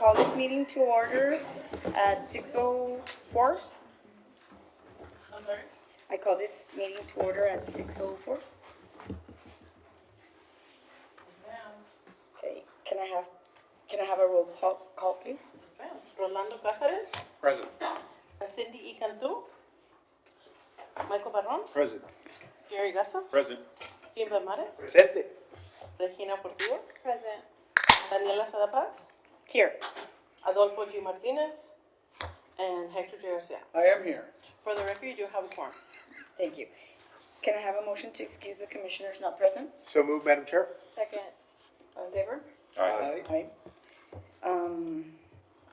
call this meeting to order at 6:04. I'm sorry? I call this meeting to order at 6:04. Ma'am. Okay, can I have a roll call, please? Ma'am. Rolando Cáceres, Present. Cindy E. Cantu, Michael Barron, Present. Jerry Garza, Present. Kim Mares, Presente. Regina Portillo, Present. Daniela Sadapaz, Here. Adolfo G. Martinez, and Hector J. Garcia. I am here. For the record, you do have a quorum. Thank you. Can I have a motion to excuse the commissioners not present? So moved, Madam Chair. Second. All in favor? Aye. Aye.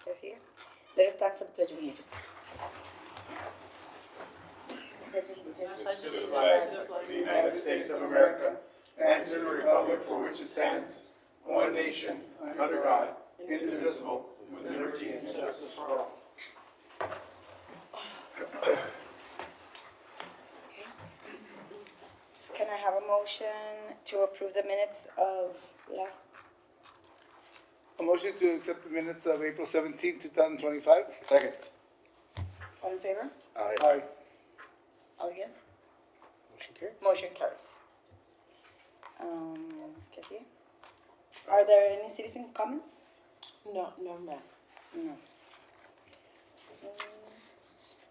Yes, here. Let us stand for the Pledge of Allegiance. To the flag of the United States of America and to the republic for which it stands, one nation, under God, indivisible, with liberty and justice for all. Can I have a motion to approve the minutes of last? A motion to accept the minutes of April 17, 2025. Second. All in favor? Aye. All against? Motion carries. Motion carries. ¿Qué sigue? Are there any citizen comments? No, no, ma'am. No.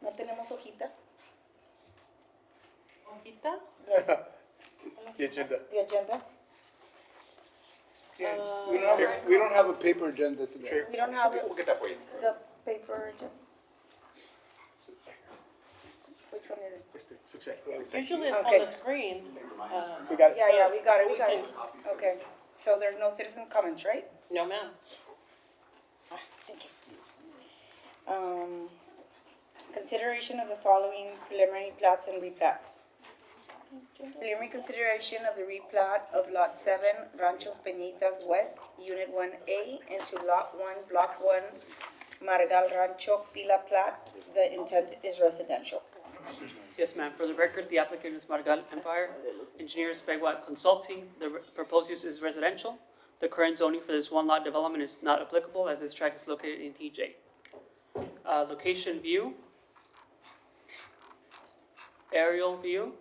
No tenemos hojita. Hojita? The agenda. The agenda. We don't have a paper agenda today. We don't have We'll get that for you. the paper agenda. Which one is it? Usually it's Okay. on the screen. We got it. Yeah, we got it, we We got can- it. Okay, so there's no citizen comments, right? No, ma'am. Thank you. Consideration of the following preliminary plats and replats. Preliminary consideration of the replat of Lot 7, Ranchos Peñitas West, Unit 1A, into Lot 1, Block 1, Margal Rancho Pila Plat. The intent is residential. Yes, ma'am. For the record, the applicant is Margal Empire. Engineers Fegwatt Consulting. The proposed use is residential. The current zoning for this one lot development is not applicable as this tract is located in TJ. Location view. Aerial view.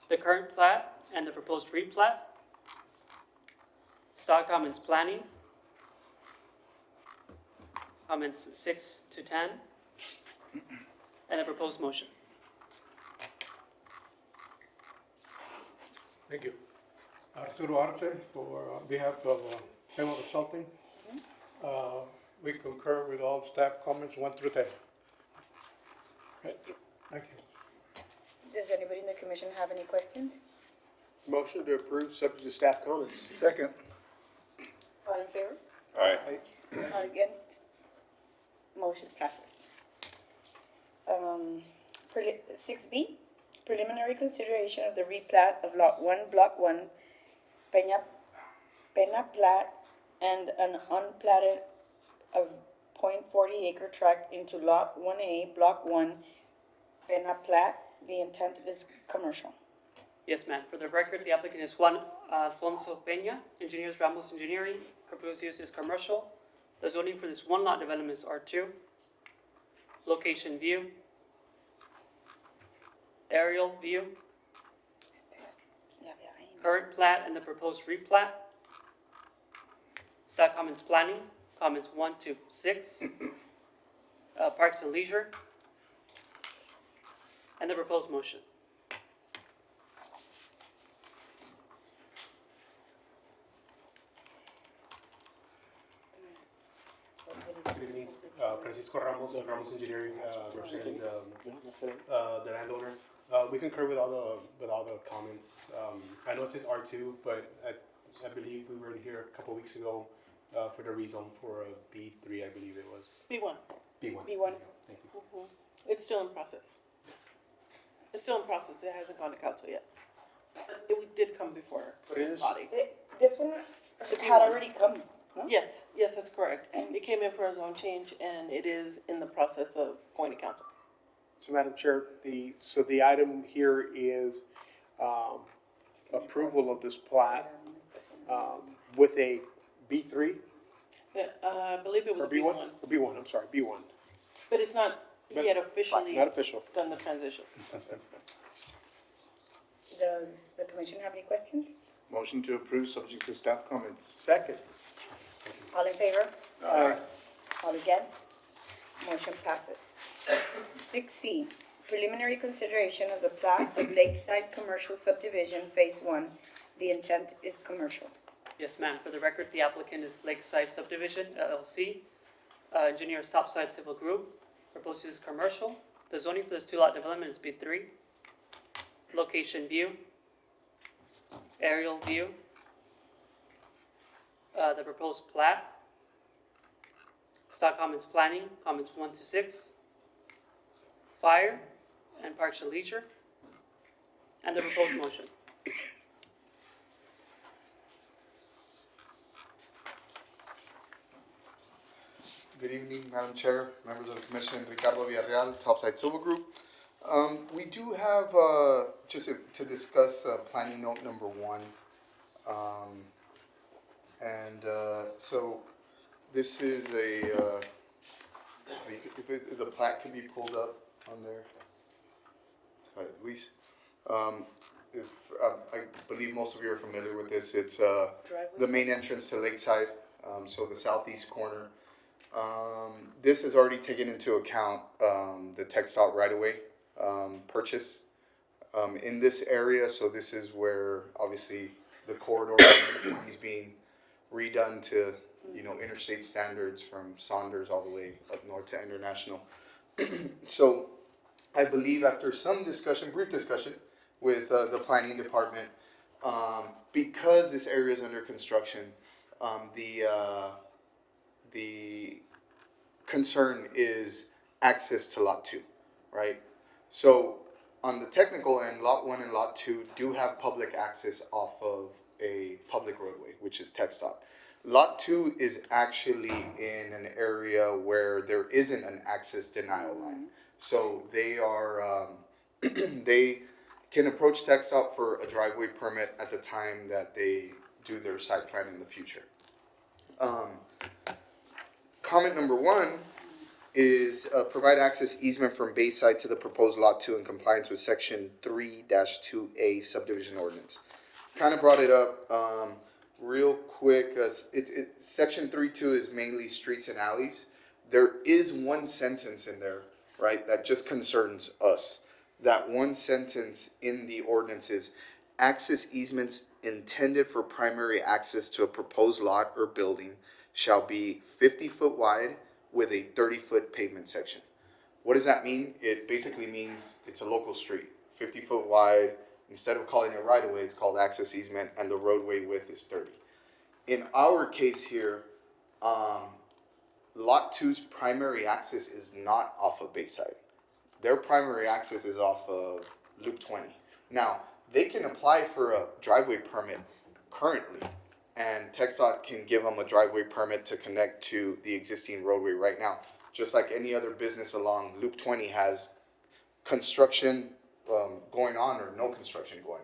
The current plat and the proposed replat. Stock comments planning. Comments 6 to 10. And the proposed motion. Thank you. Arturo Arce, for behalf of Federal Consulting. We concur with all staff comments 1 through 10. Right. Thank you. Does anybody in the commission have any questions? Motion to approve, subject to staff comments. Second. All in favor? Aye. All against? Motion passes. 6B, preliminary consideration of the replat of Lot 1, Block 1, Pena Plat, and an unplatted of .40 acre tract into Lot 1A, Block 1, Pena Plat. The intent is commercial. Yes, ma'am. For the record, the applicant is Juan Alfonso Peña, Engineers Ramos Engineering. Proposed use is commercial. The zoning for this one lot development is R2. Location view. Aerial view. Current plat and the proposed replat. Staff comments planning, comments 1 to 6. Parks and leisure. And the proposed motion. Good evening, Francisco Ramos of Ramos Engineering, representing the landowner. We concur with all the comments. I know it says R2, but I believe we were here a couple weeks ago for the rezone for a B3, I believe it was. B1. B1. B1. Thank you. It's still in process. It's still in process. It hasn't gone to council yet. But we did come before But it is- body. This one had already come, no? Yes, that's correct. It came in for a zone change and it is in the process of going to council. So, Madam Chair, the item here is approval of this plat with a B3 Yeah, I believe it was Or B1? B1, Or B1, I'm sorry, B1. but it's not yet Right, officially not official. done the transition. Does the commission have any questions? Motion to approve subject to staff comments. Second. All in favor? Aye. All against? Motion passes. 6C, preliminary consideration of the plat of Lakeside Commercial Subdivision, Phase 1. The intent is commercial. Yes, ma'am. For the record, the applicant is Lakeside Subdivision LLC. Engineers Topside Civil Group. Proposed use is commercial. The zoning for this two-lot development is B3. Location view. Aerial view. The proposed plat. Stock comments planning, comments 1 to 6. Fire and Parks and Leisure. And the proposed motion. Good evening, Madam Chair, members of the Commission, Ricardo Villarreal, Topside Civil Group. We do have, just to discuss, planning note number 1. So this is if the plat can be pulled up on there. Luis, if, I believe most of you are familiar with this. It's, the main entrance to Lakeside, so the southeast corner. This has already taken into account the TxDOT right-of-way purchase in this area. So this is where obviously the corridor is being redone to, interstate standards from Saunders all the way up north to International. So I believe after some discussion, brief discussion with the planning department, because this area is under construction, the concern is access to Lot 2, right? So on the technical end, Lot 1 and Lot 2 do have public access off of a public roadway, which is TxDOT. Lot 2 is actually in an area where there isn't an access denial line. So they are, they can approach TxDOT for a driveway permit at the time that they do their site plan in the future. Comment number 1 is provide access easement from Bayside to the proposed Lot 2 in compliance with Section 3-2A subdivision ordinance. Kind of brought it up real quick. Section 3.2 is mainly streets and alleys. There is one sentence in there, right, that just concerns us. That one sentence in the ordinance is access easements intended for primary access to a proposed lot or building shall be 50 foot wide with a 30-foot pavement section. What does that mean? It basically means it's a local street, 50 foot wide. Instead of calling it right-of-way, it's called access easement, and the roadway width is 30. In our case here, Lot 2's primary access is not off of Bayside. Their primary access is off of Loop 20. Now, they can apply for a driveway permit currently, and TxDOT can give them a driveway permit to connect to the existing roadway right now. Just like any other business along Loop 20 has construction going on or no construction going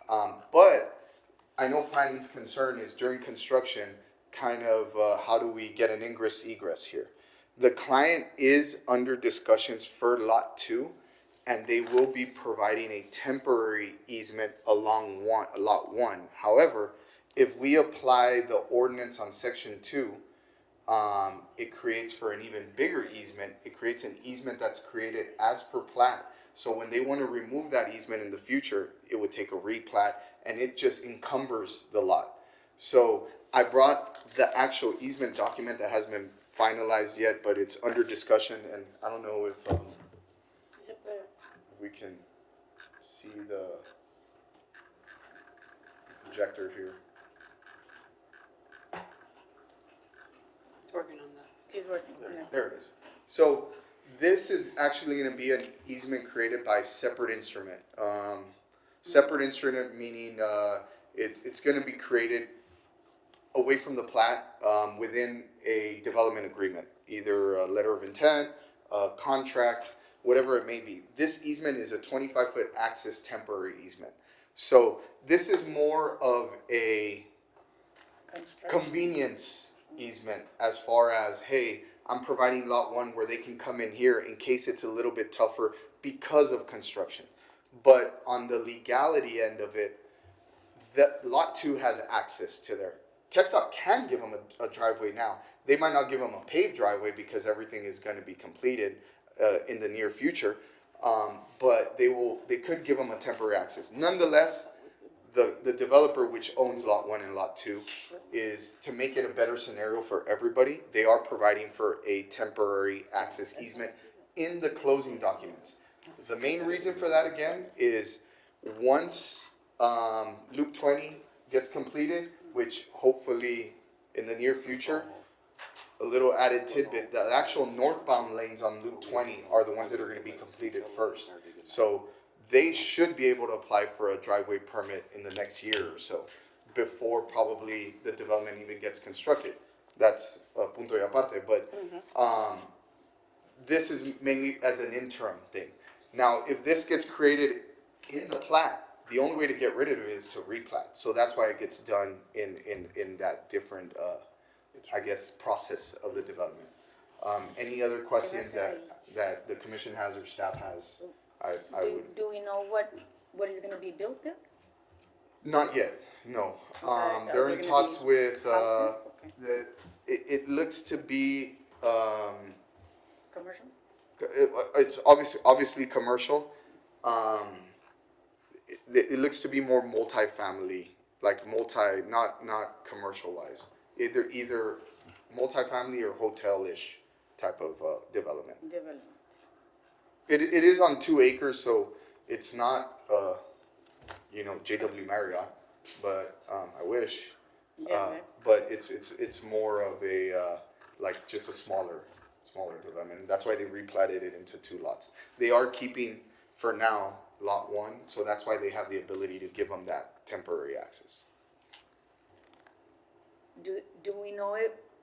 on. But I know planning's concern is during construction, kind of how do we get an ingress egress here? The client is under discussions for Lot 2, and they will be providing a temporary easement along Lot 1. However, if we apply the ordinance on Section 2, it creates for an even bigger easement. It creates an easement that's created as per plat. So when they want to remove that easement in the future, it would take a replat, and it just encumbers the lot. So I brought the actual easement document that hasn't been finalized yet, but it's under discussion, and I don't know if we can see the projector here. It's working on that. She's working on it. There it is. So this is actually going to be an easement created by separate instrument. Separate instrument meaning it's going to be created away from the plat within a development agreement, either a letter of intent, a contract, whatever it may be. This easement is a 25-foot access temporary easement. So this is more of a convenience easement as far as, hey, I'm providing lot one where they can come in here in case it's a little bit tougher because of construction. But on the legality end of it, that lot two has access to there. TxDOT can give them a driveway now. They might not give them a paved driveway because everything is going to be completed in the near future. But they could give them a temporary access. Nonetheless, the developer, which owns lot one and lot two, is to make it a better scenario for everybody. They are providing for a temporary access easement in the closing documents. The main reason for that again is once Loop 20 gets completed, which hopefully in the near future, a little added tidbit, the actual northbound lanes on Loop 20 are the ones that are going to be completed first. So they should be able to apply for a driveway permit in the next year or so, before probably the development even gets constructed. That's a punto y aparte, but this is mainly as an interim thing. Now, if this gets created in the plat, the only way to get rid of it is to replat. So that's why it gets done in that different, I guess, process of the development. Any other questions that the commission has or staff has? I would. Do we know what is gonna be built there? Not yet, no. Are They're there in gonna talks be with, houses? Okay. it looks to be, Commercial? it's obviously commercial. It looks to be more multifamily, like not commercial wise. Either multifamily or hotel-ish type of development. Development. It is on 2 acres, so it's not JW Marriott, but I wish. Yeah, right. But it's more of a like just a smaller development. And that's why they replatted it into 2 lots. They are keeping for now lot 1, so that's why they have the ability to give them that temporary access. Do we know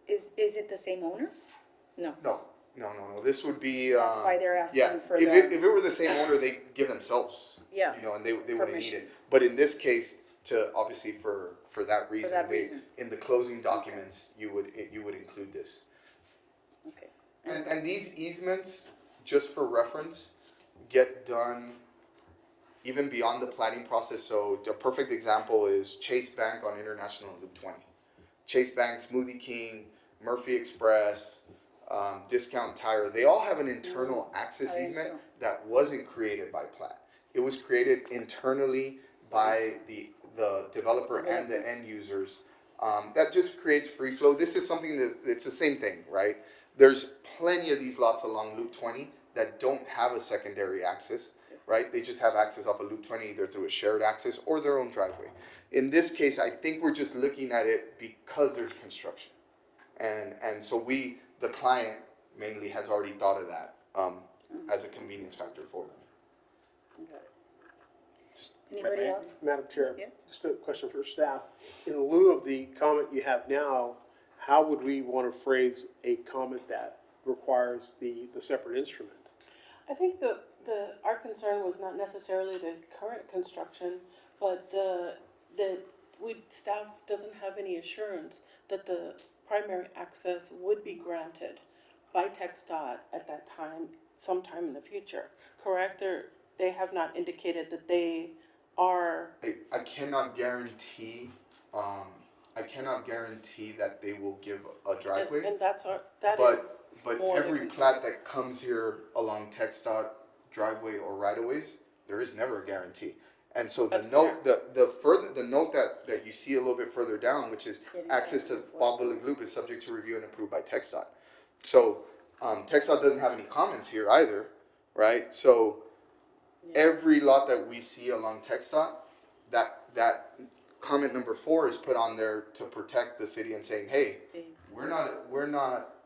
is it the same owner? No. No. This would be. That's why they're asking yeah. for If it were the same owner, they give themselves. Yeah. And they wouldn't need Permission. it. But in this case, to obviously for that reason, that reason. in the closing documents, you would include this. Okay. And these easements, just for reference, get done even beyond the planning process. So the perfect example is Chase Bank on International Loop 20. Chase Bank, Smoothie King, Murphy Express, Discount Tire, they all have an internal access easement that wasn't created by plat. It was created internally by the developer and the end users. That just creates free flow. This is something it's the same thing, right? There's plenty of these lots along Loop 20 that don't have a secondary access, right? They just have access off of Loop 20 either through a shared access or their own driveway. In this case, I think we're just looking at it because there's construction. And so the client mainly has already thought of that as a convenience factor for them. Anybody else? Madam Chair, Yeah. just a question for staff. In lieu of the comment you have now, how would we want to phrase a comment that requires the separate instrument? I think our concern was not necessarily the current construction, but staff doesn't have any assurance that the primary access would be granted by TxDOT at that time, sometime in the future, correct? They have not indicated that they are. I cannot guarantee that they will give a driveway. And that But is every more different. plat that comes here along TxDOT driveway or right of ways, there is never a guarantee. And so the That's note, the note that you see a little bit further down, which is access to Bob Willig Loop is subject to review and approved by TxDOT. So TxDOT doesn't have any comments here either, right? So every lot that we see along TxDOT, that comment number 4 is put on there to protect the city and saying, hey, we're not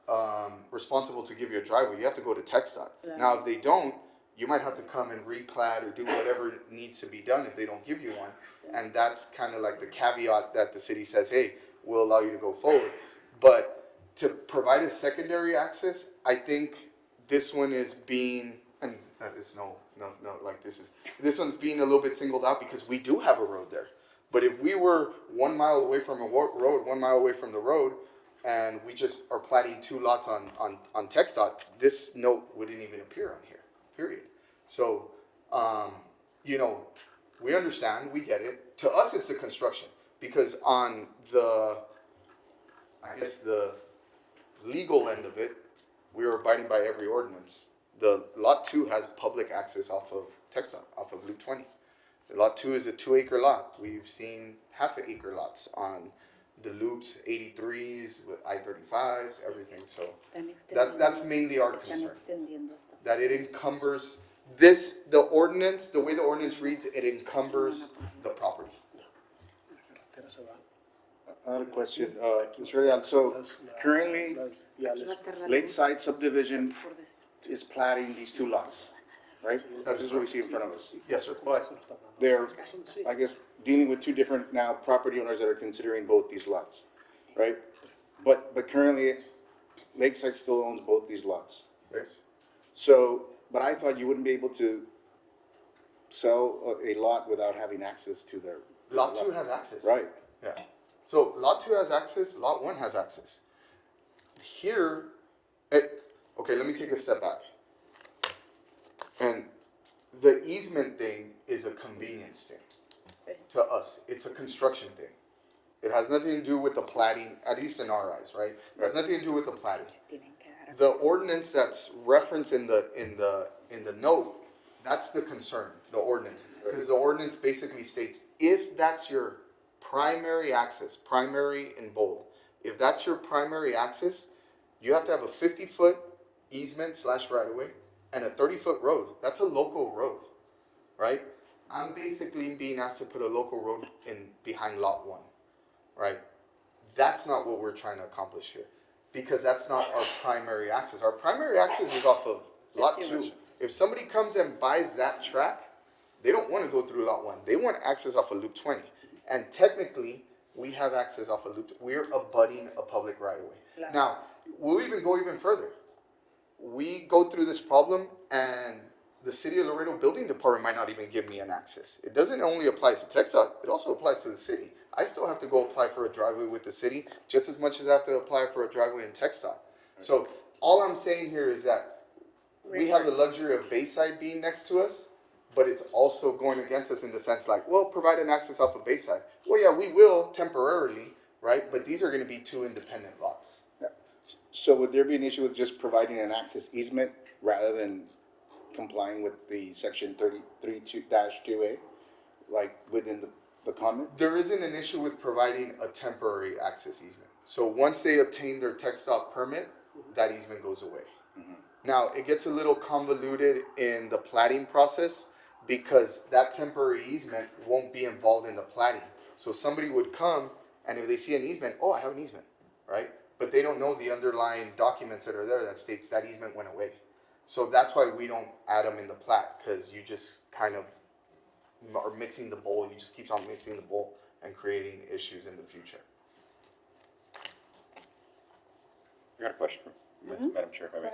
responsible to give you a driveway. You have to go to TxDOT. Right. Now, if they don't, you might have to come and replat or do whatever needs to be done if they don't give you one. And that's kind of like the caveat that the city says, hey, we'll allow you to go forward. But to provide a secondary access, I think this one is being, and there's this one's being a little bit singled out because we do have a road there. But if we were 1 mile away from a road, 1 mile away from the road, and we just are platting two lots on TxDOT, this note wouldn't even appear on here, period. So, you know, we understand, we get it. To us, it's the construction, because on the, I guess the legal end of it, we are abiding by every ordinance. The lot 2 has public access off of TxDOT, off of Loop 20. The lot 2 is a 2-acre lot. We've seen half-acre lots on the loops, 83s with I-35s, everything. So that's mainly our concern. That it encumbers this, the ordinance, the way the ordinance reads, it encumbers the property. I have a question, Mr. Leon, so currently, Lakeside subdivision is platting these two lots, right? This is what we see in front of us. Yes, sir. But they're, I guess, dealing with two different now property owners that are considering both these lots, right? But currently, Lakeside still owns both these lots. Yes. So, but I thought you wouldn't be able to sell a lot without having access to their. Lot 2 has access. Right. Yeah. So lot 2 has access, lot 1 has access. Here, okay, let me take a step back. And the easement thing is a convenience thing to us. It's a construction thing. It has nothing to do with the platting, at least in our eyes, right? It has nothing to do with the platting. The ordinance that's referenced in the note, that's the concern, the ordinance. Because the ordinance basically states, if that's your primary access, primary in bold, if that's your primary access, you have to have a 50-foot easement / right of way and a 30-foot road. That's a local road, right? I'm basically being asked to put a local road in behind lot 1, right? That's not what we're trying to accomplish here, because that's not our primary access. Our primary access is off of lot 2. If somebody comes and buys that track, they don't want to go through lot 1. They want access off of Loop 20. And technically, we have access off of Loop 20. We're abutting a public right of way. Now, we'll even go even further. We go through this problem, and the City of Laredo Building Department might not even give me an access. It doesn't only apply to TxDOT, it also applies to the city. I still have to go apply for a driveway with the city, just as much as I have to apply for a driveway in TxDOT. So all I'm saying here is that we have the luxury of Bayside being next to us, but it's also going against us in the sense like, well, provide an access off of Bayside. Well, yeah, we will temporarily, right? But these are going to be two independent lots. So would there be an issue with just providing an access easement rather than complying with the section 33-2A, like within the comment? There isn't an issue with providing a temporary access easement. So once they obtain their TxDOT permit, that easement goes away. Now, it gets a little convoluted in the platting process because that temporary easement won't be involved in the platting. So somebody would come, and if they see an easement, oh, I have an easement, right? But they don't know the underlying documents that are there that states that easement went away. So that's why we don't add them in the plat, because you just kind of are mixing the bowl. You just keep on mixing the bowl and creating issues in the future. I got a question, Madam Chair, if I may.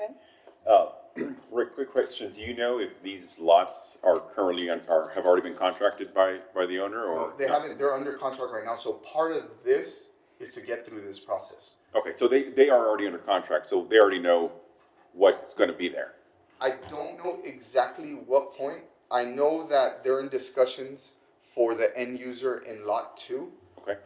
Go ahead. Rick, quick question. Do you know if these lots are currently have already been contracted by the owner, or No, they haven't. They're under contract right now. So part of this is to get through this process. Okay, so they are already under contract, so they already know what's going to be there. I don't know exactly what point. I know that they're in discussions for the end user in lot 2. Okay.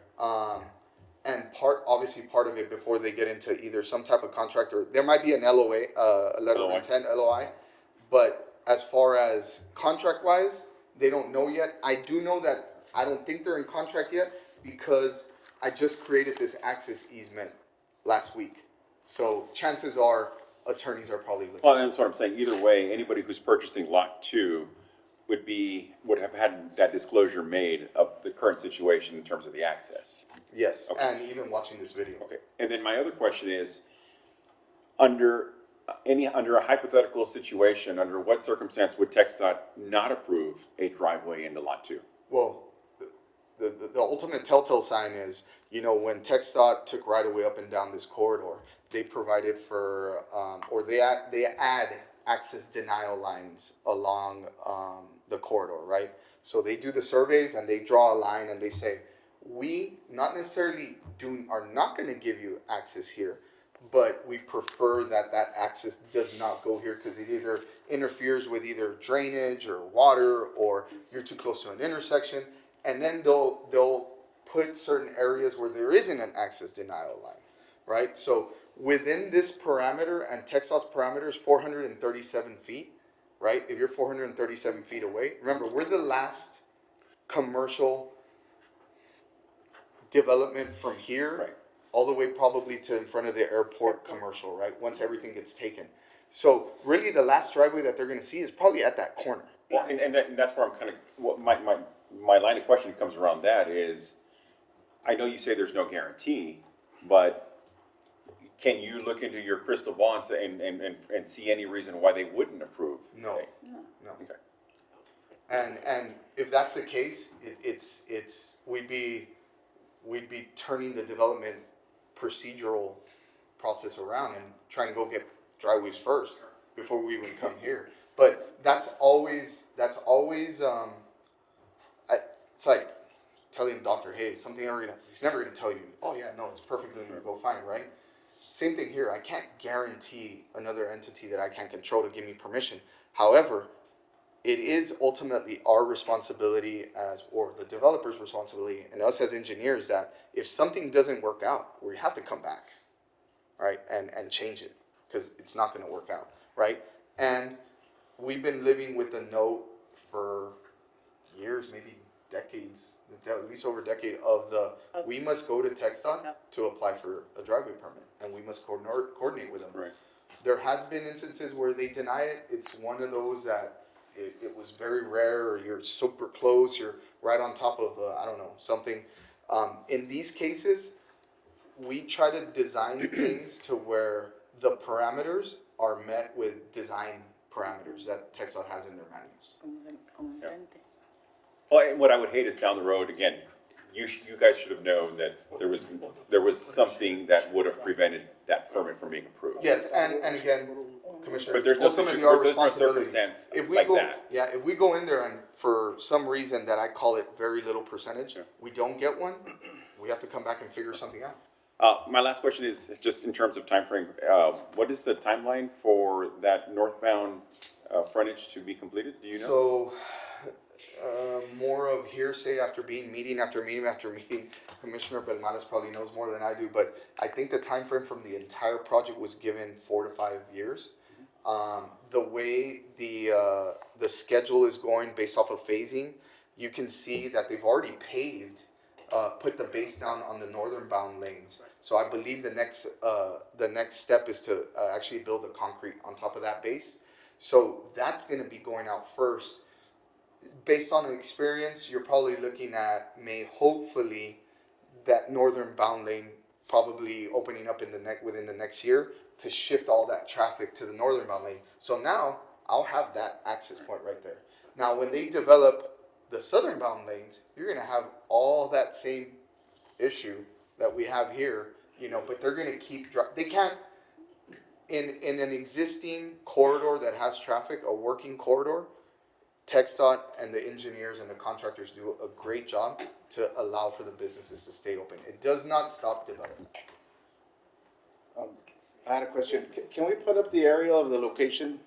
And obviously part of it before they get into either some type of contract or there might be an LOA, a letter of LOI. intent, LOI. But as far as contract wise, they don't know yet. I do know that I don't think they're in contract yet because I just created this access easement last week. So chances are attorneys are probably looking. Well, that's what I'm saying. Either way, anybody who's purchasing lot 2 would have had that disclosure made of the current situation in terms of the access. Yes, Okay. and even watching this video. Okay, and then my other question is, under a hypothetical situation, under what circumstance would TxDOT not approve a driveway into lot 2? Well, the ultimate telltale sign is, when TxDOT took right away up and down this corridor, they provided for, or they add access denial lines along the corridor, right? So they do the surveys and they draw a line and they say, we not necessarily are not gonna give you access here, but we prefer that that access does not go here because it either interferes with either drainage or water, or you're too close to an intersection, and then they'll put certain areas where there isn't an access denial line, right? So within this parameter, and TxDOT's parameter is 437 feet, right? If you're 437 feet away, remember, we're the last commercial development from here, Right. all the way probably to in front of the airport commercial, right? Once everything gets taken. So really the last driveway that they're gonna see is probably at that corner. Well, and that's where I'm kind of, what my line of questioning comes around that is, I know you say there's no guarantee, but can you look into your crystal ball and see any reason why they wouldn't approve? No. a- No. Okay. And if that's the case, we'd be turning the development procedural process around and trying to go get driveways first before we even come here. But that's always it's like telling Dr. Hayes something he's never gonna tell you, oh yeah, no, it's perfectly gonna go fine, right? Same thing here. I can't guarantee another entity that I can't control to give me permission. However, it is ultimately our responsibility or the developer's responsibility and us as engineers that if something doesn't work out, we have to come back, right? And change it because it's not going to work out, right? And we've been living with the note for years, maybe decades, at least over a decade we must go to TxDOT to apply for a driveway permit and we must coordinate with them. Right. There has been instances where they deny it. It's one of those that it was very rare, or you're super close, you're right on top of, I don't know, something. In these cases, we try to design things to where the parameters are met with design parameters that TxDOT has in their manuals. Como enfrente. Well, and what I would hate is down the road, again, you guys should have known that there was something that would have prevented that permit from being approved. Yes, and again, Commissioner, But there's it's no ultimately situ- our there's no responsibility. circumstance If we like go, that. yeah, if we go in there and for some reason that I call it very little percentage, Yeah. we don't get one, we have to come back and figure something out. My last question is just in terms of timeframe. What is the timeline for that northbound frontage to be completed? Do you know? So, more of hearsay after meeting after meeting after meeting. Commissioner Belmanes probably knows more than I do, but I think the time frame from the entire project was given 4 to 5 years. The way the schedule is going based off of phasing, you can see that they've already paved, put the base down on the northern bound lanes. So I believe the next step is to actually build the concrete on top of that base. So that's going to be going out first. Based on experience, you're probably looking at hopefully that northern bound lane probably opening up within the next year to shift all that traffic to the northern bound lane. So now I'll have that access point right there. Now when they develop the southern bound lanes, you're gonna have all that same issue that we have here, but they're gonna they can't, in an existing corridor that has traffic, a working corridor, TxDOT and the engineers and the contractors do a great job to allow for the businesses to stay open. It does not stop development. I had a question. Can we put up the aerial of the location?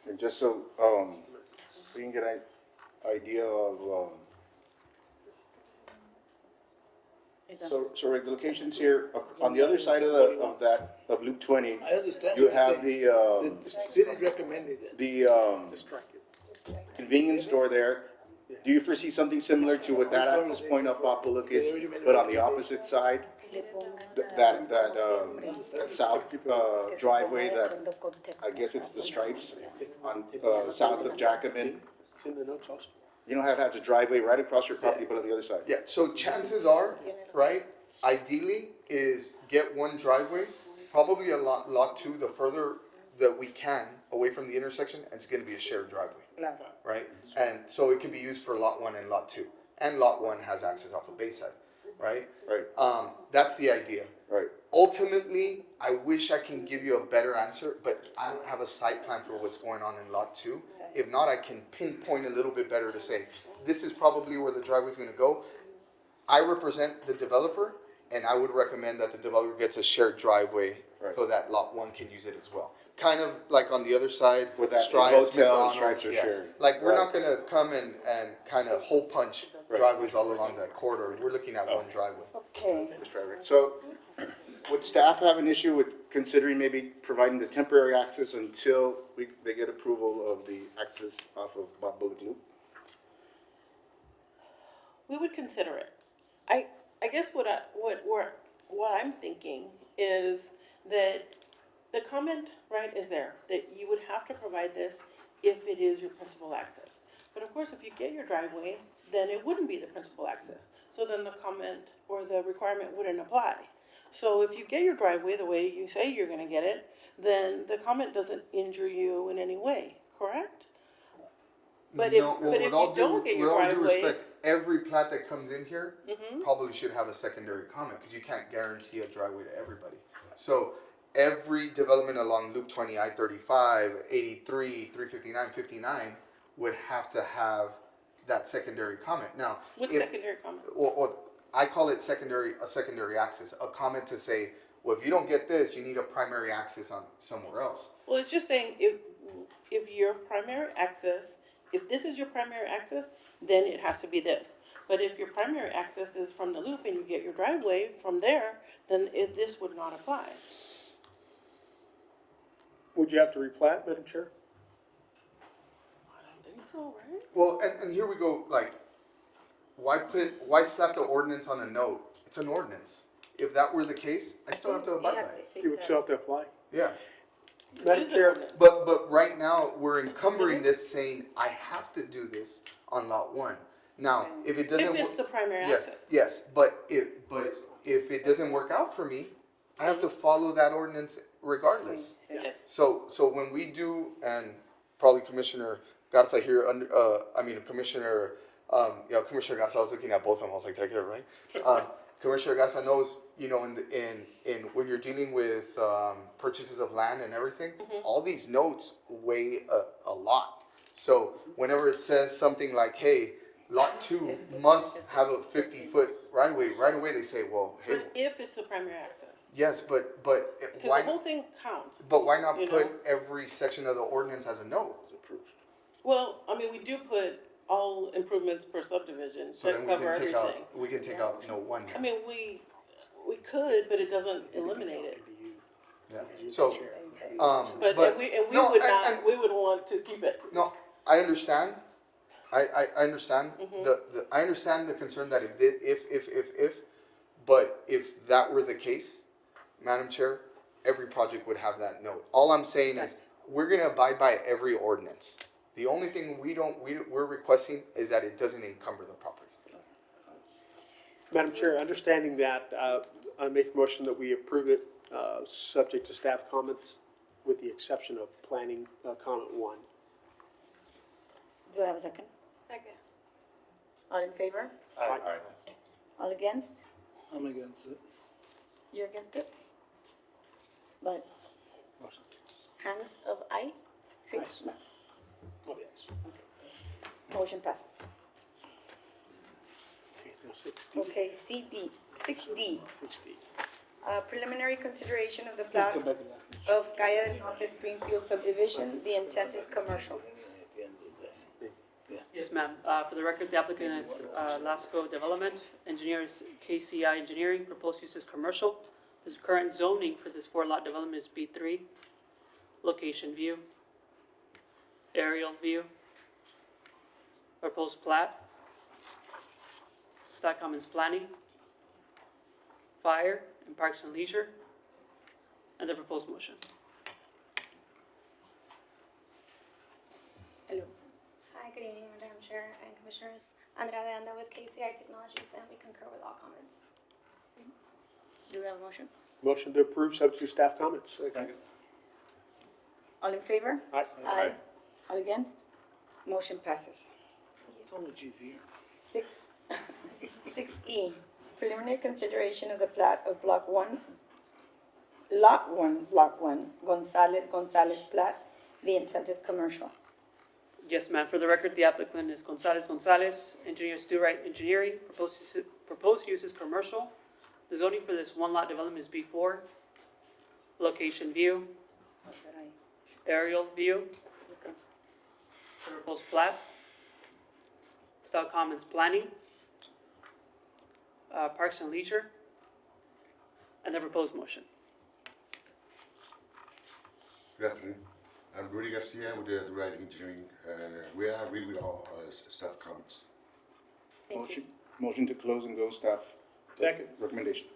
And just so, we can get an idea of, so Rick, the location's here, on the other side of Loop 20, I understand. you what have you're saying. the, The city's recommended it. the, convenience store there. Do you foresee something similar to what that access point of Papalook is, but on the opposite side? That south driveway that, I guess it's the stripes on, south of Jacobin. It's in the notes also. You don't have to have a driveway right across your property, but on the other side. Yeah, so chances are, right, ideally is get one driveway, probably a lot two, the further that we can away from the intersection, and it's gonna be a shared driveway. Right? And so it can be used for lot 1 and lot 2. And lot 1 has access off of Bayside, right? Right. That's the idea. Right. Ultimately, I wish I can give you a better answer, but I don't have a site plan for what's going on in lot 2. If not, I can pinpoint a little bit better to say, this is probably where the driveway's gonna go. I represent the developer, and I would recommend that the developer gets a shared driveway so that lot one can use it as well. Kind of like on the other side, With that Stripes, hotel and McDonald's, Stripes are yes. shared. Like, we're Right. not gonna come and kind of hole punch driveways all along that corridor. We're looking at one driveway. Okay. So, would staff have an issue with considering maybe providing the temporary access until they get approval of the access off of Bob Bullock Loop? We would consider it. I guess what I'm thinking is that the comment, right, is there, that you would have to provide this if it is your principal access. But of course, if you get your driveway, then it wouldn't be the principal access. So then the comment or the requirement wouldn't apply. So if you get your driveway the way you say you're gonna get it, then the comment doesn't injure you in any way, correct? But if, No, well, but if with all you don't get your with all due driveway, respect, every plat that comes in here Mhm. probably should have a secondary comment, because you can't guarantee a driveway to everybody. So every development along Loop 20, I-35, 83, 359, 59 would have to have that secondary comment. Now, with if, secondary comment. or I call it a secondary access, a comment to say, well, if you don't get this, you need a primary access on somewhere else. Well, it's just saying if your primary access, if this is your primary access, then it has to be this. But if your primary access is from the loop and you get your driveway from there, then this would not apply. Would you have to replat, Madam Chair? I don't think so, right? Well, and here we go, like, why slap the ordinance on a note? It's an ordinance. If that were the case, I still have to abide by it. You would still have to apply. Yeah. It Madam is an Chair, ordinance. But right now, we're encumbering this saying, I have to do this on lot one. Now, if it doesn't. If it's the primary Yes, access. yes, but if it doesn't work out for me, I have to follow that ordinance regardless. Yes. So when we do, and probably Commissioner Garza here, Commissioner Garza, I was looking at both of them, I was like, did I get it right? Commissioner Garza knows, in when you're dealing with purchases of land and everything, all these notes weigh a lot. So whenever it says something like, hey, lot 2 must have a 50-foot right away they say, well, hey, But if it's the primary access. yes, but Because why? the whole thing counts. But why not you put know? every section of the ordinance as a note? Well, I mean, we do put all improvements per subdivision So that then cover we everything. can take out note 1. I mean, we could, but it doesn't eliminate it. Yeah. So, But we no, would and- not, we would want to keep it. no, I understand. I understand Mm-hmm. I understand the concern that if, but if that were the case, Madam Chair, every project would have that note. All I'm saying is, we're gonna abide by every ordinance. The only thing we're requesting is that it doesn't encumber the property. Madam Chair, understanding that, I make a motion that we approve it, subject to staff comments, with the exception of planning, comment 1. Do I have a second? Second. All in favor? Aye. All against? I'm against it. You're against it? But hands of aye? Six. Oh, yes. Motion passes. Okay, now 6D. Okay, CD, 6D. 6D. Preliminary consideration of the plat of Calle del Norte Springfield subdivision. The intent is commercial. Yes, ma'am. For the record, the applicant is Lasco Development. Engineer is KCI Engineering. Proposed use is commercial. This current zoning for this 4-lot development is B3. Location view. Aerial view. Proposed plat. Staff comments planning. Fire and Parks and Leisure. And the proposed motion. Hello. Hi, good evening, Madam Chair and Commissioners. Andrea de Anda with KCI Technologies, and we concur with all comments. Do we have a motion? Motion to approve, subject to staff comments. All in favor? Aye. Aye. All against? Motion passes. So much easier. 6E, preliminary consideration of the plat of Block 1, Lot 1, Block 1, Gonzalez plat. The intent is commercial. Yes, ma'am. For the record, the applicant is Gonzalez. Engineer Stu Wright Engineering. Proposed proposed use is commercial. The zoning for this one lot development is B4. Location view, aerial view, proposed plat, stock comments planning, parks and leisure, and the proposed motion. Good afternoon. I'm Rudy Garcia with the Wright Engineering, and we agree with all staff comments. Motion to close and go staff. Second. Recommendation.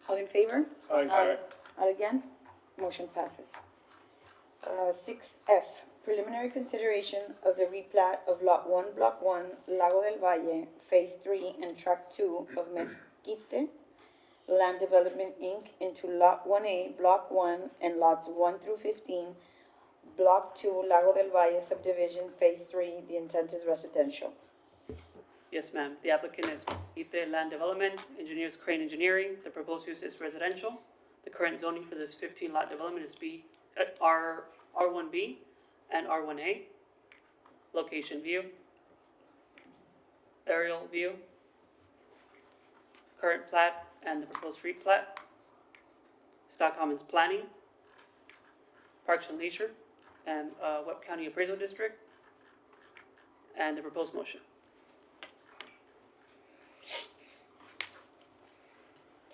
All in favor? Aye. All against? Motion passes. 6F, preliminary consideration of the replat of Lot 1, Block 1, Lago del Valle, Phase 3 and Tract 2 of Mezquite Land Development, Inc. into Lot 1A, Block 1, and Lots 1 through 15, Block 2, Lago del Valle subdivision, Phase 3. The intent is residential. Yes, ma'am. The applicant is Mezquite Land Development, engineers Crane Engineering. The proposed use is residential. The current zoning for this 15-lot development is R1B and R1A. Location view, aerial view, current plat and the proposed replat, stock comments planning, parks and leisure, and Webb County Appraisal District, and the proposed motion.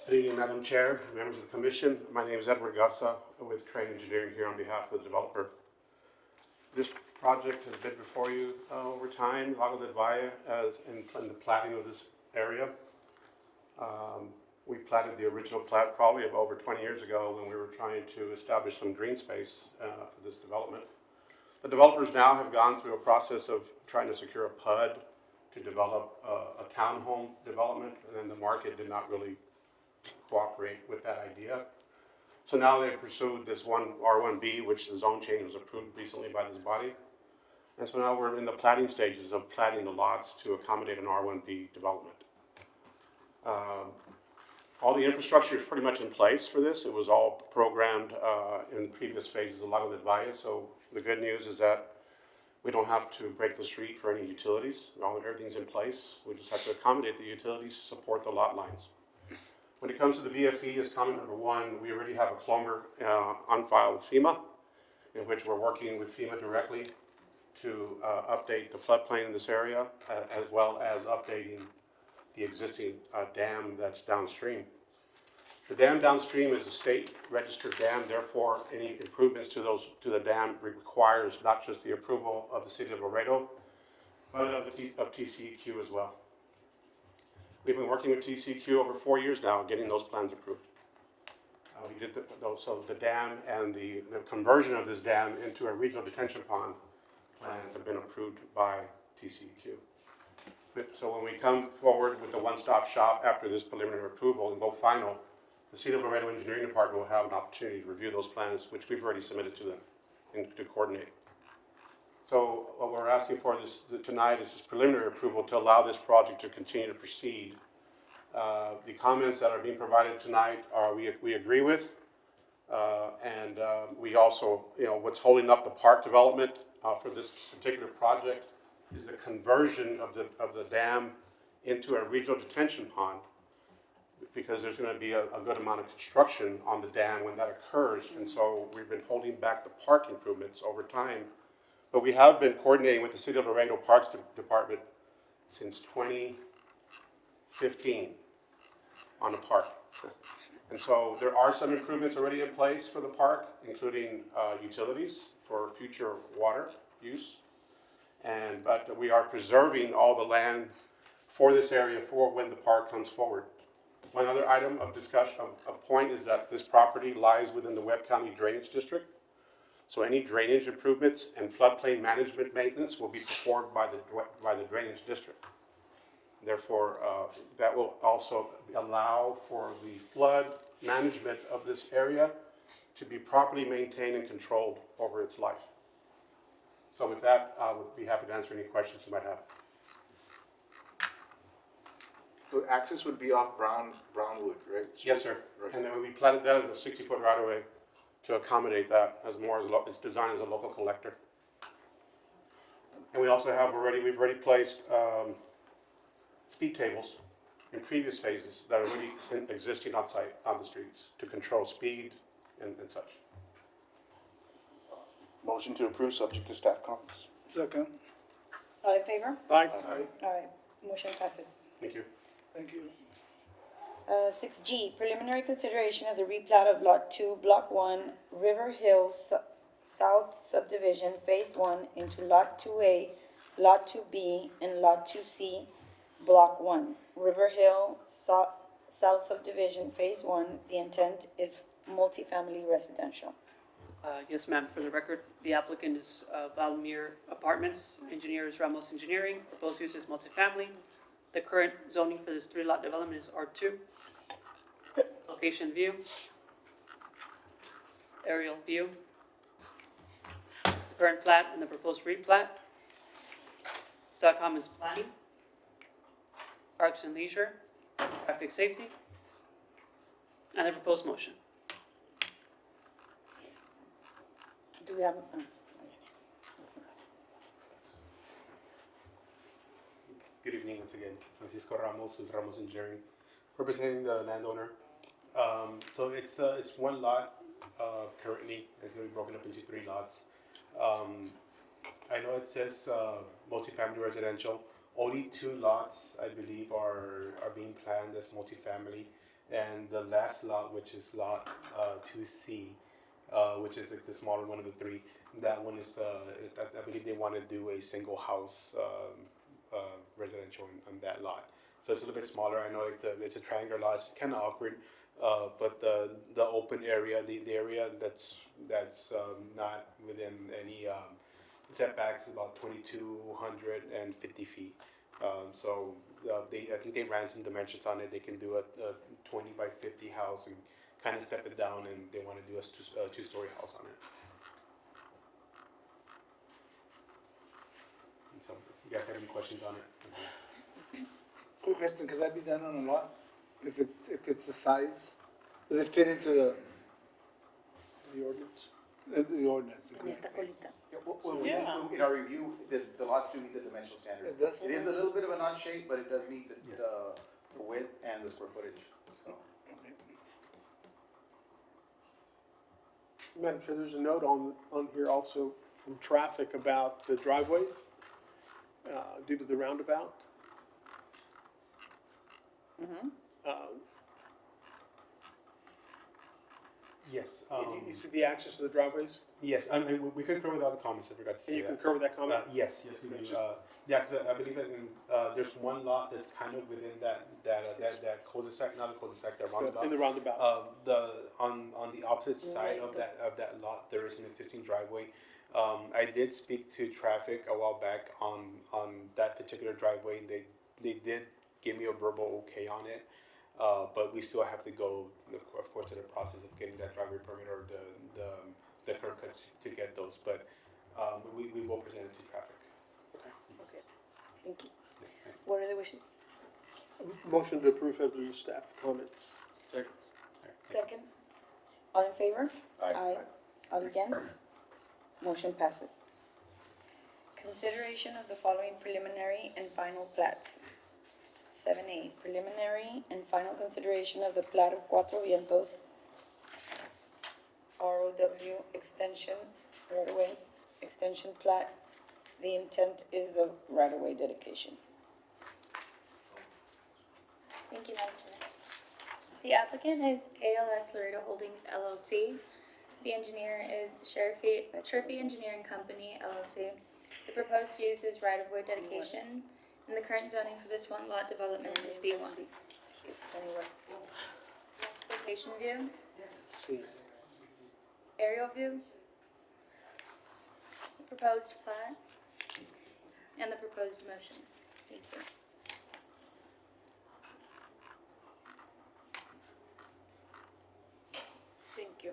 Good evening, Madam Chair, members of the commission. My name is Edward Garza with Crane Engineering here on behalf of the developer. This project has been before you over time, Lago del Valle, in the platting of this area. We platted the original plat probably of over 20 years ago when we were trying to establish some green space for this development. The developers now have gone through a process of trying to secure a PUD to develop a townhome development, and then the market did not really cooperate with that idea. So now they've pursued this R1B, which the zone change was approved recently by this body. And so now we're in the platting stages of platting the lots to accommodate an R1B development. All the infrastructure is pretty much in place for this. It was all programmed in previous phases of Lago del Valle. So the good news is that we don't have to break the street for any utilities. Everything's in place. We just have to accommodate the utilities to support the lot lines. When it comes to the BFE, as comment number 1, we already have a clomber on file with FEMA, in which we're working with FEMA directly to update the floodplain in this area, as well as updating the existing dam that's downstream. The dam downstream is a state registered dam, therefore any improvements to the dam requires not just the approval of the city of Laredo, but of TCEQ as well. We've been working with TCEQ over 4 years now, getting those plans approved. We did so the dam and the conversion of this dam into a regional detention pond plans have been approved by TCEQ. So when we come forward with the one-stop shop after this preliminary approval and go final, the City of Laredo Engineering Department will have an opportunity to review those plans, which we've already submitted to them and to coordinate. So what we're asking for tonight is this preliminary approval to allow this project to continue to proceed. The comments that are being provided tonight we agree with, and we also, what's holding up the park development for this particular project is the conversion of the dam into a regional detention pond, because there's going to be a good amount of construction on the dam when that occurs, and so we've been holding back the park improvements over time. But we have been coordinating with the City of Laredo Parks Department since 2015 on the park. And so there are some improvements already in place for the park, including utilities for future water use. But we are preserving all the land for this area for when the park comes forward. One other item of discussion, of point, is that this property lies within the Webb County Drainage District. So any drainage improvements and floodplain management maintenance will be performed by the drainage district. Therefore, that will also allow for the flood management of this area to be properly maintained and controlled over its life. So with that, I would be happy to answer any questions you might have. So access would be off Brownwood, right? Yes, sir. Right. And then we platted that as a 60-foot right-of-way to accommodate that it's designed as a local collector. And we also have we've already placed speed tables in previous phases that are already existing on site, on the streets, to control speed and such. Motion to approve, subject to staff comments. Second. All in favor? Aye. Aye. Motion passes. Thank you. Thank you. 6G, preliminary consideration of the replat of Lot 2, Block 1, River Hill South Subdivision, Phase 1, into Lot 2A, Lot 2B, and Lot 2C, Block 1, River Hill South Subdivision, Phase 1. The intent is multifamily residential. Yes, ma'am. For the record, the applicant is Valmir Apartments, engineer is Ramos Engineering, proposed use is multifamily. The current zoning for this 3-lot development is R2. Location view. Aerial view. The current plat and the proposed replat. Staff comments planning. Parks and leisure, traffic safety, and the proposed motion. Do we have, Good evening once again. Francisco Ramos with Ramos Engineering, representing the landowner. So it's one lot currently. It's going to be broken up into 3 lots. I know it says multifamily residential. Only 2 lots, I believe, are being planned as multifamily, and the last lot, which is lot 2C, which is like the smaller one of the 3. That one is, I believe, they want to do a single house residential on that lot. So it's a little bit smaller. I know it's a triangular lot. It's kind of awkward, but the open area, the area that's not within any setbacks is about 2,250 feet. So I think they ran some dimensions on it. They can do a 20 by 50 house and kind of step it down, and they want to do a 2-story house on it. And so, you guys have any questions on it? Quick question, could that be done on a lot? If it's the size, does it fit into the ordinance? The ordinance. esta colita. Yeah. In our review, the lots do meet the dimensional standards. It does? It is a little bit of an odd shape, but it does meet the width and the square footage, so. Madam Chair, there's a note on here also from traffic about the driveways due to the roundabout. Yes. You see the access to the driveways? Yes, I mean, we concur with all the comments. I forgot to say And you that. concur with that comment? Yes, we do. Yeah, because I believe that there's one lot that's kind of within that cul-de-sac, not a cul-de-sac, that roundabout. In the roundabout. On the opposite side of that lot, there is an existing driveway. I did speak to traffic a while back on that particular driveway. They did give me a verbal okay on it, but we still have to go, of course, to the process of getting that driveway permit or the curb cuts to get those. But we will present it to traffic. Okay, thank you. Yes. What are the wishes? Motion to approve of the staff comments. Second. All in favor? Aye. All against? Motion passes. Consideration of the following preliminary and final plats. 7A, preliminary and final consideration of the plat of Cuatro Vientos, ROW extension, right-of-way extension plat. The intent is the right-of-way dedication. Thank you, Madam Chair. The applicant is ALS Laredo Holdings LLC. The engineer is Sherfy Engineering Company LLC. The proposed use is right-of-way dedication, and the current zoning for this 1-lot development is B1. Location view, See. aerial view, the proposed plat, and the proposed motion. Thank you. Thank you.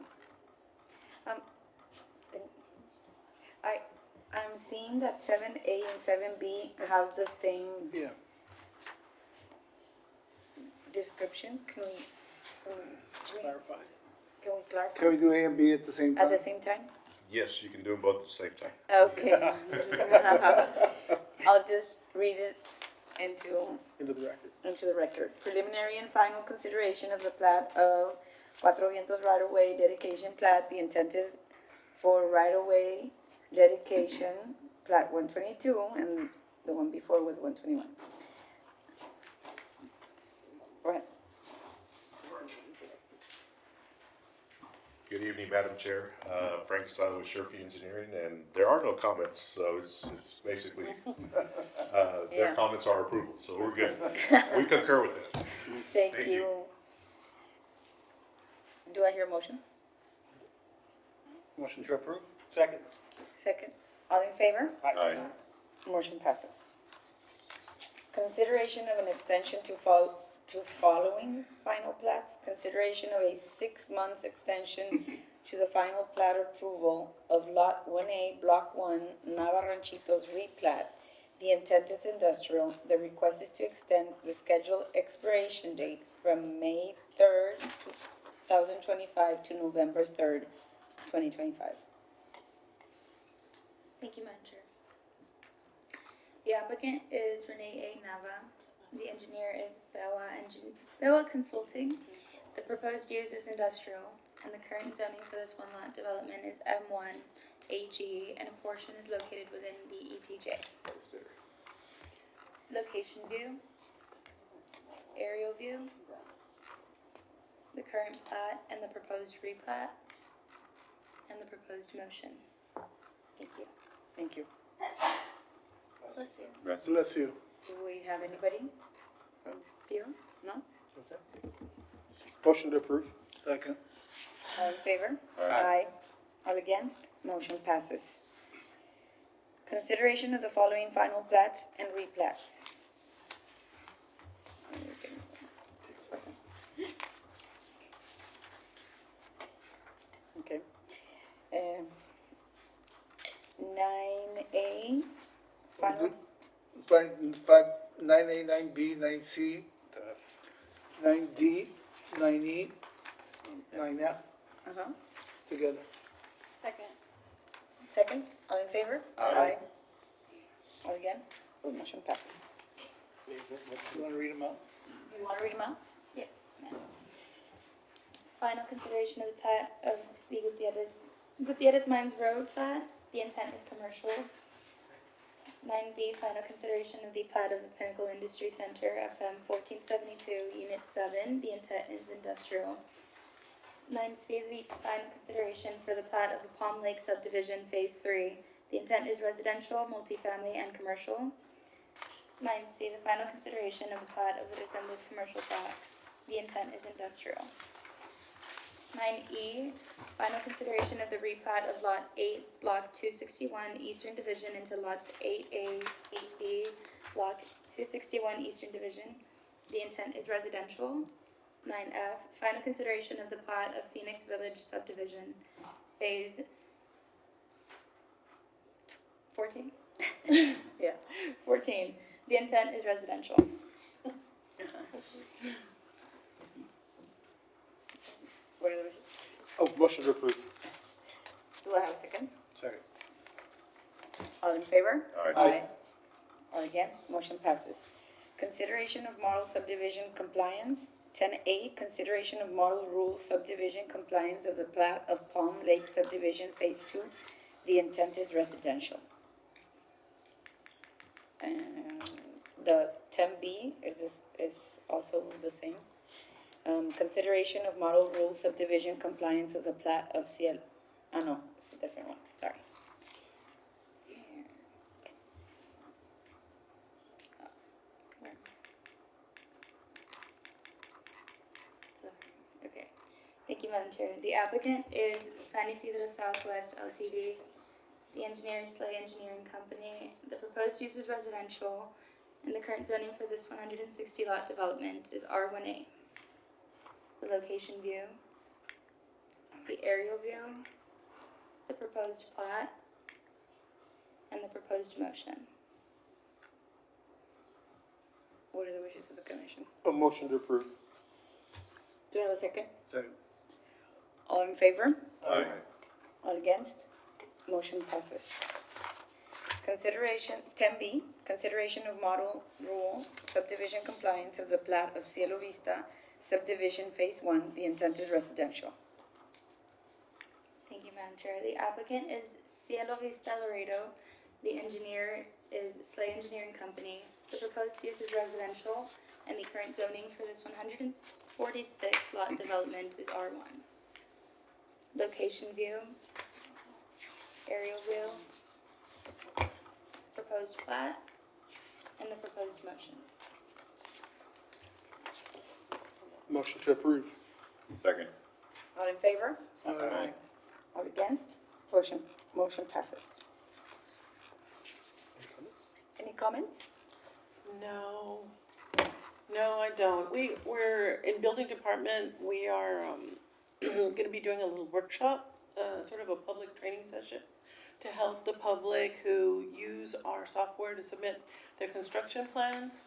I'm seeing that 7A and 7B have the same Yeah. description. Can we Clarify. clarify? Can we do A and B at the same time? At the same time? Yes, you can do them both at the same time. Okay. I'll just read it Into the record. into the record. Preliminary and final consideration of the plat of Cuatro Vientos right-of-way dedication plat. The intent is for right-of-way dedication, plat 122, and the one before was 121. Go ahead. Good evening, Madam Chair. Frank Casado with Sherfy Engineering, and there are no comments, so it's basically, their Yeah. comments are approval, so we're good. We concur with that. Thank Thank you. you. Do I hear a motion? Motion to approve? Second. Second. All in favor? Aye. Motion passes. Consideration of an extension to following final plats. Consideration of a 6 months extension to the final plat approval of Lot 1A, Block 1, Nava Ranchitos replat. The intent is industrial. The request is to extend the scheduled expiration date from May 3rd, 2025 to November 3rd, 2025. Thank you, Madam Chair. The applicant is Renee A. Nava. The engineer is Bewa Consulting. The proposed use is industrial, and the current zoning for this one lot development is M1 AG, and a portion is located within the ETJ. Location view, aerial view, the current plat and the proposed replat, and the proposed motion. Thank you. Thank you. Bless you. Bless you. Do we have anybody from here? No? Motion to approve. Second. All in favor? Aye. All against? Motion passes. Consideration of the following final plats and replats. Okay. 9A, final, 9A, 9B, 9C, 9D, 9E, 9F, together. Second. second, all in favor? Aye. All against? Motion passes. You want to read them out? You want to read them out? Yes, ma'am. Final consideration of the plat of the Gutierrez Mines Road plat. The intent is commercial. 9B, final consideration of the plat of the Pinnacle Industry Center, FM 1472, Unit 7. The intent is industrial. 9C, the final consideration for the plat of the Palm Lake Subdivision Phase 3. The intent is residential, multifamily, and commercial. 9C, the final consideration of the plat of the December's commercial plat. The intent is industrial. 9E, final consideration of the replat of Lot 8, Block 261, Eastern Division into Lots 8A, 8B, Block 261, Eastern Division. The intent is residential. 9F, final consideration of the plat of Phoenix Village Subdivision, Phase 14? Yeah. 14. The intent is residential. What are the wishes? Oh, motion to approve. Do I have a second? Second. All in favor? Aye. All against? Motion passes. Consideration of model subdivision compliance. 10A, consideration of model rule subdivision compliance of the plat of Palm Lake Subdivision Phase 2. The intent is residential. And the 10B is also the same. Consideration of model rule subdivision compliance of the plat of CL, no, it's a different one, sorry. Okay. Thank you, Madam Chair. The applicant is San Isidro Southwest Ltd. The engineer is Slay Engineering Company. The proposed use is residential, and the current zoning for this 160 lot development is R1A. The location view, the aerial view, the proposed plat, and the proposed motion. What are the wishes of the commission? A motion to approve. Do I have a second? Second. All in favor? Aye. All against? Motion passes. Consideration of model rule subdivision compliance of the plat of Cielo Vista subdivision Phase 1. The intent is residential. Thank you, Madam Chair. The applicant is Cielo Vista Laredo. The engineer is Slay Engineering Company. The proposed use is residential, and the current zoning for this 146 lot development is R1. Location view, aerial view, proposed plat, and the proposed motion. Motion to approve. Second. All in favor? Aye. All against? Motion passes. Any comments? No, I don't. We're in building department, we are, gonna be doing a little workshop, sort of a public training session to help the public who use our software to submit their construction plans.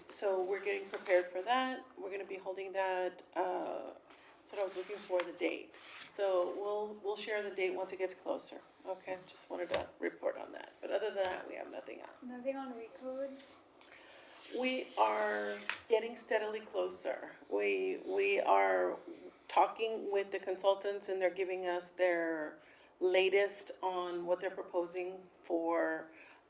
So we're getting prepared for that. We're gonna be holding that, so I was looking for the date. So we'll share the date once it gets closer. Okay, just wanted to report on that. But other than that, we have nothing else. Nothing on Recode? We are getting steadily closer. We are talking with the consultants and they're giving us their latest on what they're proposing for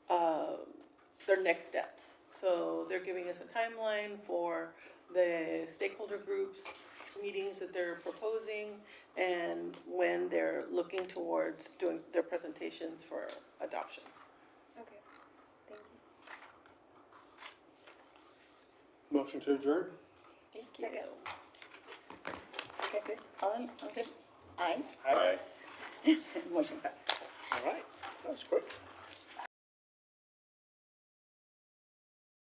their next steps. So they're giving us a timeline for the stakeholder groups, meetings that they're proposing, and when they're looking towards doing their presentations for adoption. Okay, thank you. Motion to adjourn? Thank you. Okay, good. All in favor? Aye. Aye. Motion passes. All right, that was quick.